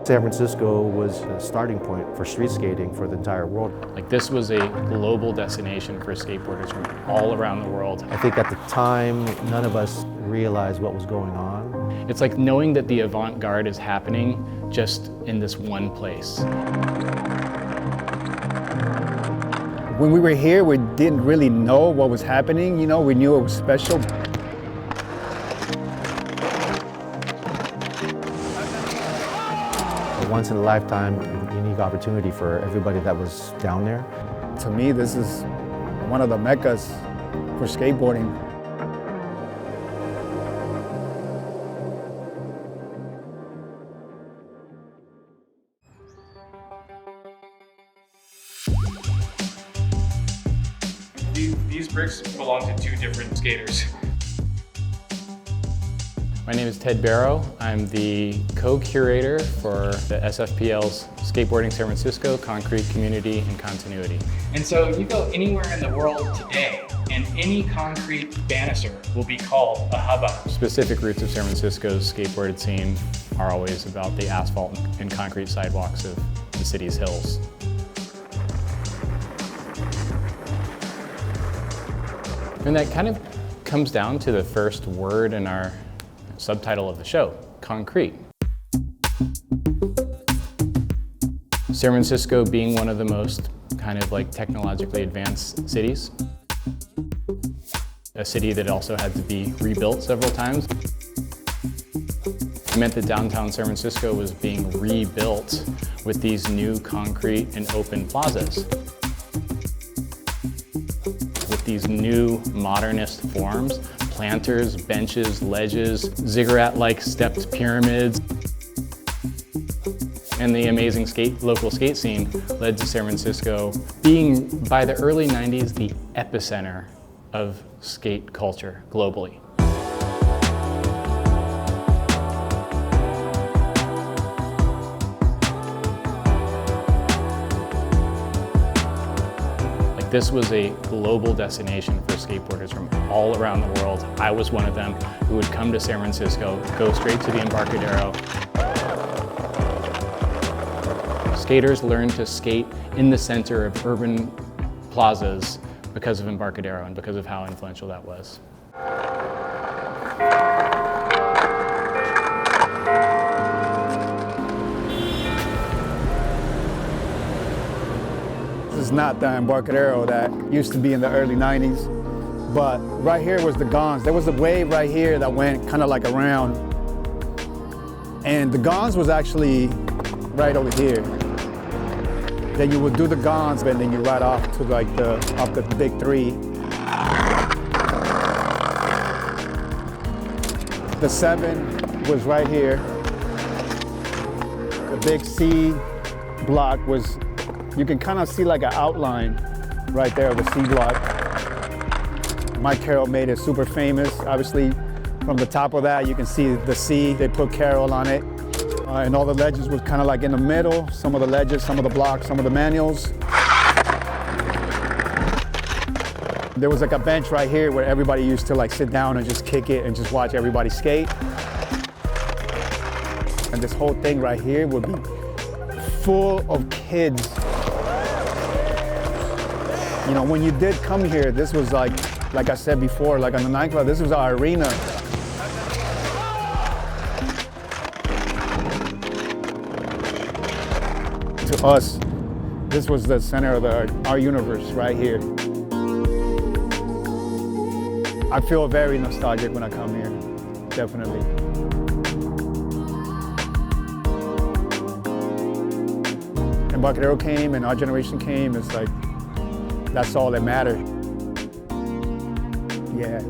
San Francisco was a starting point for street skating for the entire world. Like, this was a global destination for skateboarders from all around the world. I think at the time, none of us realized what was going on. It's like knowing that the avant-garde is happening just in this one place. When we were here, we didn't really know what was happening, you know, we knew it was special. A once-in-a-lifetime, unique opportunity for everybody that was down there. To me, this is one of the meccas for skateboarding. These bricks belong to two different skaters. My name is Ted Barrow. I'm the co-curator for the SFPL's Skateboarding San Francisco, Concrete, Community, and Continuity. And so you go anywhere in the world today, and any concrete banister will be called a hubba. Specific roots of San Francisco's skateboarded scene are always about the asphalt and concrete sidewalks of the city's hills. And that kind of comes down to the first word in our subtitle of the show, concrete. San Francisco being one of the most kind of like technologically advanced cities. A city that also had to be rebuilt several times. It meant that downtown San Francisco was being rebuilt with these new concrete and open plazas. With these new modernist forms, planters, benches, ledges, ziggurat-like stepped pyramids. And the amazing local skate scene led to San Francisco being, by the early 90s, the epicenter of skate culture globally. This was a global destination for skateboarders from all around the world. I was one of them who would come to San Francisco, go straight to the Embarcadero. Skaters learned to skate in the center of urban plazas because of Embarcadero and because of how influential that was. This is not the Embarcadero that used to be in the early 90s, but right here was the Gons. There was a wave right here that went kind of like around, and the Gons was actually right over here. Then you would do the Gons, and then you ride off to like up the big three. The 7 was right here. The big C block was, you can kind of see like an outline right there of the C block. Mike Carroll made it super famous. Obviously, from the top of that, you can see the C. They put Carroll on it. And all the ledges was kind of like in the middle. Some of the ledges, some of the blocks, some of the manuals. There was like a bench right here where everybody used to like sit down and just kick it and just watch everybody skate. And this whole thing right here would be full of kids. You know, when you did come here, this was like I said before, like on the nightclub, this was our arena. To us, this was the center of our universe right here. I feel very nostalgic when I come here, definitely. Embarcadero came and our generation came, it's like, that's all that mattered. Yeah.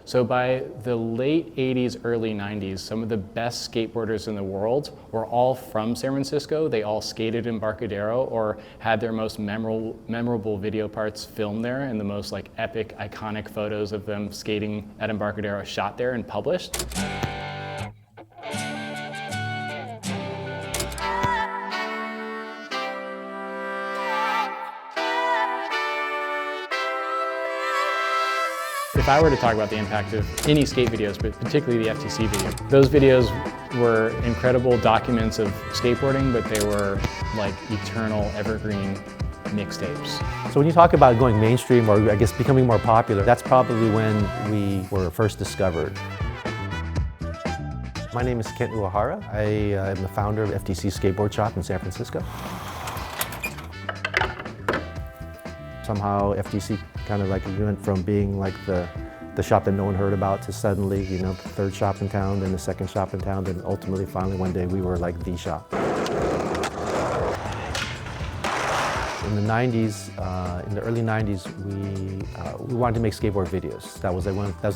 So by the late 80s, early 90s, some of the best skateboarders in the world were all from San Francisco. They all skated in Embarcadero or had their most memorable video parts filmed there, and the most like epic, iconic photos of them skating at Embarcadero shot there and published. If I were to talk about the impact of any skate videos, but particularly the FTC video, those videos were incredible documents of skateboarding, but they were like eternal, evergreen mixtapes. So when you talk about going mainstream, or I guess becoming more popular, that's probably when we were first discovered. My name is Uyehara. I am the founder of FTC Skateboard Shop in San Francisco. Somehow FTC kind of like went from being like the shop that no one heard about to suddenly, you know, the third shop in town, then the second shop in town, then ultimately finally one day we were like the shop. In the 90s, in the early 90s, we wanted to make skateboard videos. That was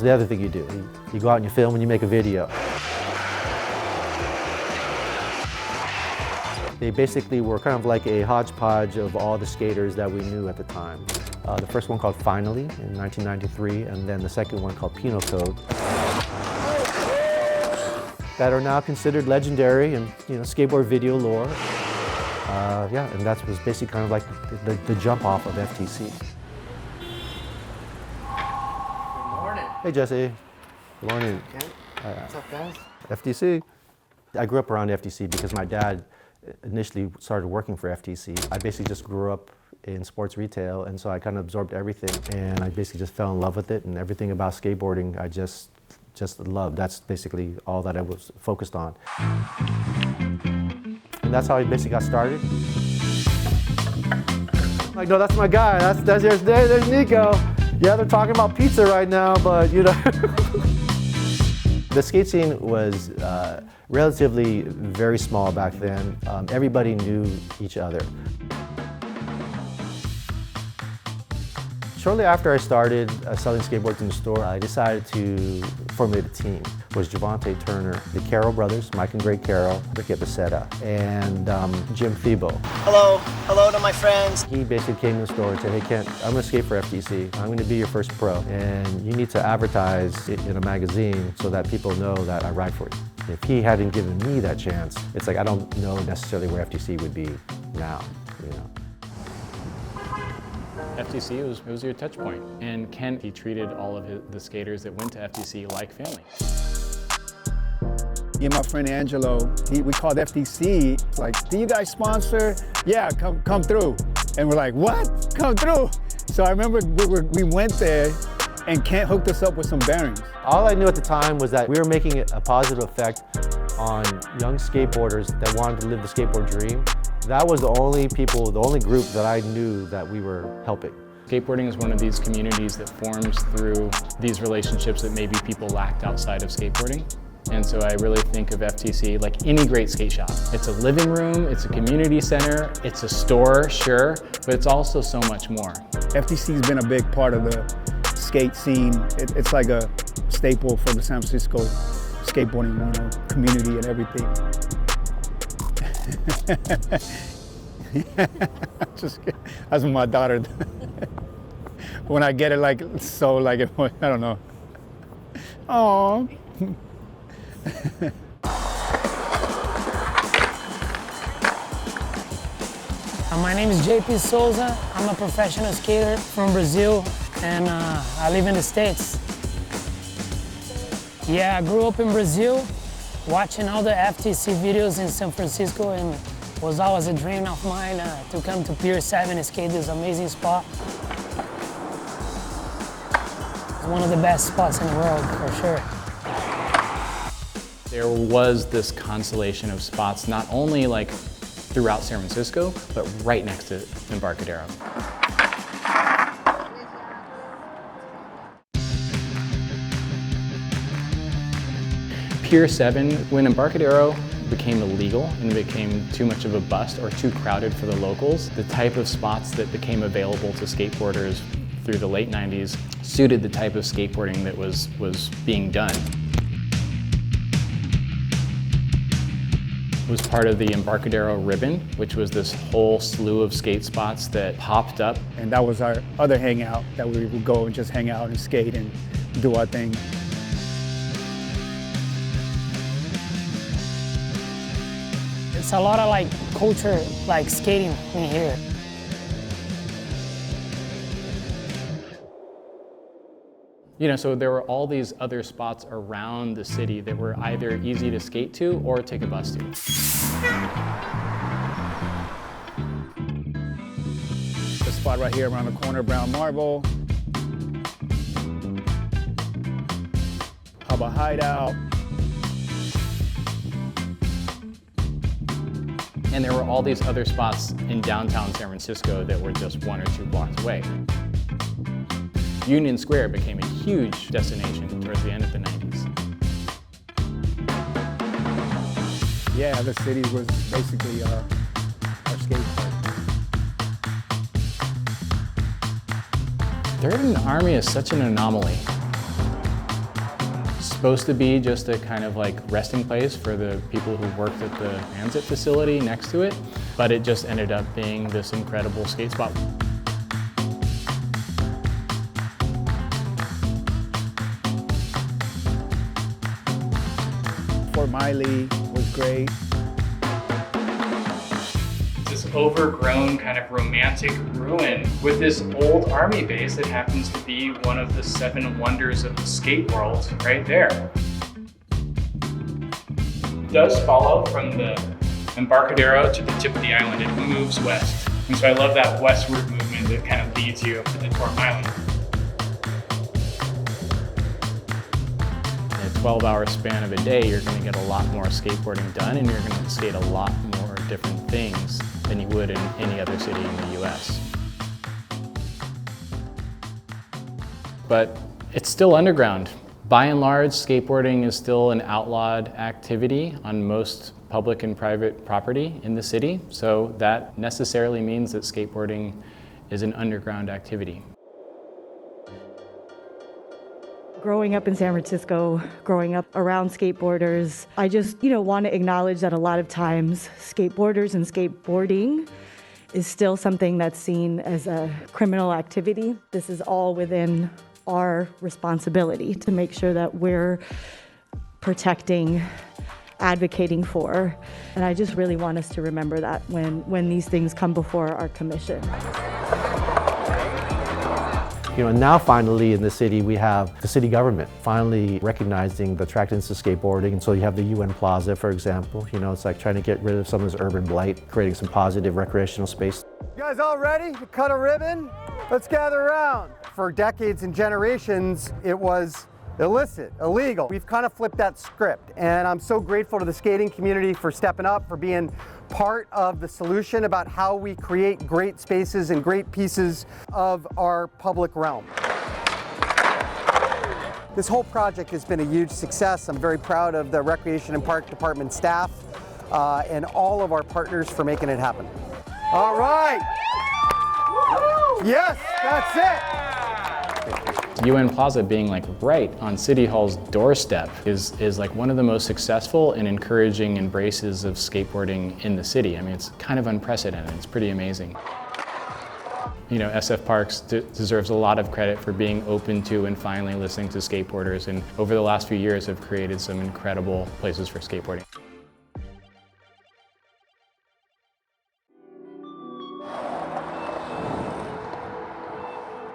the other thing you do. You go out and you film and you make a video. They basically were kind of like a hodgepodge of all the skaters that we knew at the time. The first one called Finally in 1993, and then the second one called Penal Code. That are now considered legendary in, you know, skateboard video lore. Yeah, and that was basically kind of like the jump off of FTC. Good morning. Hey Jesse. Good morning. Okay. What's up, guys? FTC. I grew up around FTC because my dad initially started working for FTC. I basically just grew up in sports retail, and so I kind of absorbed everything, and I basically just fell in love with it, and everything about skateboarding I just loved. That's basically all that I was focused on. And that's how I basically got started. Like, no, that's my guy. There's Nico. Yeah, they're talking about pizza right now, but you know. The skate scene was relatively very small back then. Everybody knew each other. Shortly after I started selling skateboards in the store, I decided to formulate a team. It was Javante Turner, the Carroll brothers, Mike and Greg Carroll, Ricky Becerra, and Jim Thebo. Hello to my friends. He basically came to the store and said, hey Kent, I'm going to skate for FTC. I'm going to be your first pro, and you need to advertise it in a magazine so that people know that I ride for you. If he hadn't given me that chance, it's like I don't know necessarily where FTC would be now, you know. FTC was your touch point, and Kent, he treated all of the skaters that went to FTC like family. Me and my friend Angelo, we called FTC. It's like, do you guys sponsor? Yeah, come through. And we're like, what? Come through. So I remember we went there, and Kent hooked us up with some bearings. All I knew at the time was that we were making a positive effect on young skateboarders that wanted to live the skateboard dream. That was the only group that I knew that we were helping. Skateboarding is one of these communities that forms through these relationships that maybe people lacked outside of skateboarding. And so I really think of FTC like any great skate shop. It's a living room, it's a community center, it's a store, sure, but it's also so much more. FTC's been a big part of the skate scene. It's like a staple for the San Francisco skateboarding, you know, community and everything. Just kidding. That's what my daughter does. When I get it, like, so, like, I don't know. Aww. My name is JP Souza. I'm a professional skater from Brazil, and I live in the States. Yeah, I grew up in Brazil, watching all the FTC videos in San Francisco, and it was always a dream of mine to come to Pier 7 and skate this amazing spot. It's one of the best spots in the world, for sure. There was this constellation of spots, not only like throughout San Francisco, but right next to Embarcadero. Pier 7, when Embarcadero became illegal and became too much of a bust or too crowded for the locals, the type of spots that became available to skateboarders through the late 90s suited the type of skateboarding that was being done. It was part of the Embarcadero ribbon, which was this whole slew of skate spots that popped up. And that was our other hangout, that we would go and just hang out and skate and do our thing. It's a lot of like culture, like skating in here. You know, so there were all these other spots around the city that were either easy to skate to or take a bus to. The spot right here around the corner, brown marble. Hubba Hideout. And there were all these other spots in downtown San Francisco that were just 1 or 2 blocks away. Union Square became a huge destination towards the end of the 90s. Yeah, the city was basically our skate park. Third and Army is such an anomaly. It's supposed to be just a kind of like resting place for the people who worked at the transit facility next to it, but it just ended up being this incredible skate spot. Fort Miley was great. This overgrown kind of romantic ruin with this old army base that happens to be one of the 7 wonders of the skate world right there. It does follow from the Embarcadero to the tip of the island. It moves west. And so I love that westward movement that kind of leads you up to the Fort Miley. In a 12-hour span of a day, you're going to get a lot more skateboarding done, and you're going to skate a lot more different things than you would in any other city in the US. But it's still underground. By and large, skateboarding is still an outlawed activity on most public and private property in the city, so that necessarily means that skateboarding is an underground activity. Growing up in San Francisco, growing up around skateboarders, I just, want to acknowledge that a lot of times skateboarders and skateboarding is still something that's seen as a criminal activity. This is all within our responsibility to make sure that we're protecting, advocating for, and I just really want us to remember that when these things come before our commission. Now finally in the city we have the city government finally recognizing the attractiveness of skateboarding, and so you have the UN Plaza, for example. It's like trying to get rid of some of this urban blight, creating some positive recreational space. You guys all ready to cut a ribbon? Let's gather around. For decades and generations, it was illicit, illegal. We've kind of flipped that script, and I'm so grateful to the skating community for stepping up, for being part of the solution about how we create great spaces and great pieces of our public realm. This whole project has been a huge success. I'm very proud of the Recreation and Park Department staff and all of our partners for making it happen. All right. Yes, that's it. UN Plaza being like right on City Hall's doorstep is like one of the most successful and encouraging embraces of skateboarding in the city. I mean, it's kind of unprecedented. It's pretty amazing. SF Parks deserves a lot of credit for being open to and finally listening to skateboarders, and over the last few years have created some incredible places for skateboarding.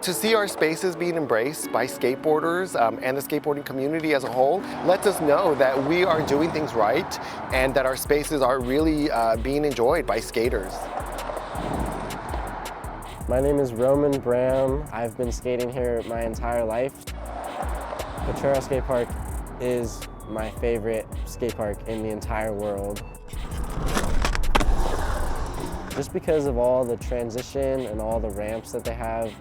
To see our spaces being embraced by skateboarders and the skateboarding community as a whole lets us know that we are doing things right and that our spaces are really being enjoyed by skaters. My name is Roman Bram. I've been skating here my entire life. Potero skate park is my favorite skate park in the entire world. Just because of all the transition and all the ramps that they have.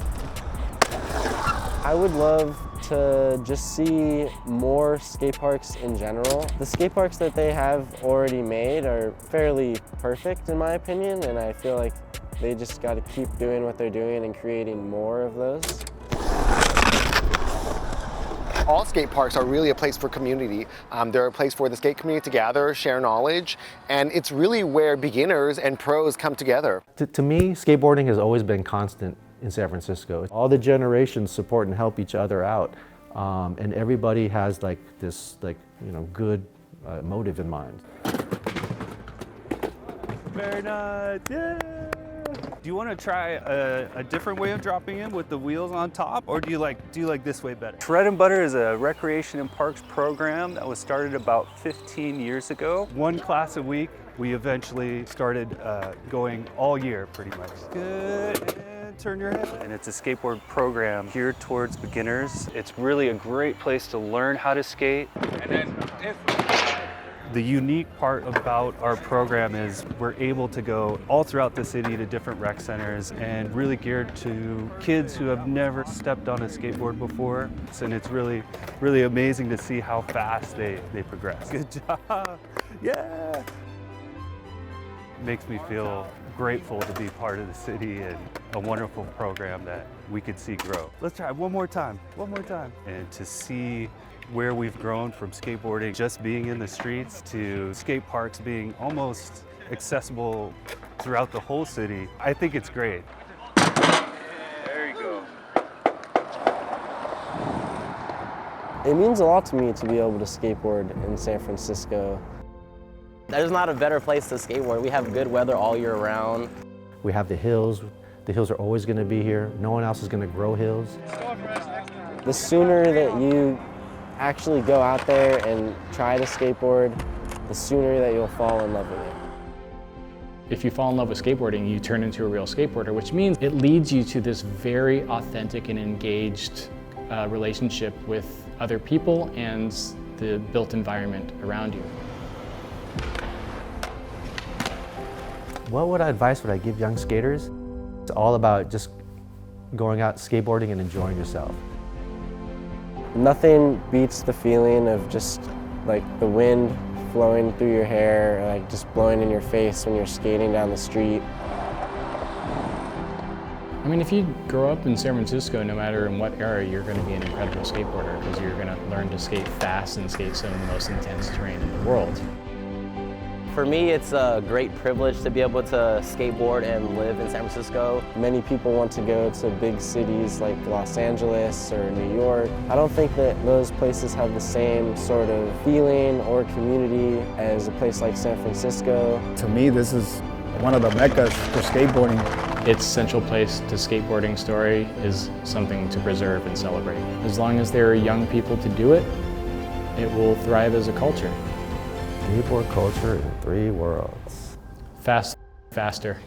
I would love to just see more skate parks in general. The skate parks that they have already made are fairly perfect in my opinion, and I feel like they just got to keep doing what they're doing and creating more of those. All skate parks are really a place for community. They're a place for the skate community to gather, share knowledge, and it's really where beginners and pros come together. To me, skateboarding has always been constant in San Francisco. All the generations support and help each other out, and everybody has this good motive in mind. Very nice, yeah! Do you want to try a different way of dropping in with the wheels on top, or do you like this way better? Shred and Butter is a recreation and parks program that was started about 15 years ago. One class a week. We eventually started going all year pretty much. Good, and turn your head. And it's a skateboard program geared towards beginners. It's really a great place to learn how to skate. And then the unique part about our program is we're able to go all throughout the city to different rec centers and really geared to kids who have never stepped on a skateboard before. And it's really, really amazing to see how fast they progress. Good job, yeah. Makes me feel grateful to be part of the city and a wonderful program that we could see grow. Let's try one more time. And to see where we've grown from skateboarding just being in the streets to skate parks being almost accessible throughout the whole city, I think it's great. There you go. It means a lot to me to be able to skateboard in San Francisco. There's not a better place to skateboard. We have good weather all year round. We have the hills. The hills are always going to be here. No one else is going to grow hills. The sooner that you actually go out there and try to skateboard, the sooner that you'll fall in love with it. If you fall in love with skateboarding, you turn into a real skateboarder, which means it leads you to this very authentic and engaged relationship with other people and the built environment around you. What advice would I give young skaters? It's all about just going out skateboarding and enjoying yourself. Nothing beats the feeling of just like the wind flowing through your hair, like just blowing in your face when you're skating down the street. I mean, if you grow up in San Francisco, no matter in what era, you're going to be an incredible skateboarder because you're going to learn to skate fast and skate some of the most intense terrain in the world. For me, it's a great privilege to be able to skateboard and live in San Francisco. Many people want to go to big cities like Los Angeles or New York. I don't think that those places have the same sort of feeling or community as a place like San Francisco. To me, this is one of the meccas for skateboarding. Its central place to skateboarding story is something to preserve and celebrate. As long as there are young people to do it, it will thrive as a culture. Skateboard culture in 3 worlds. Faster.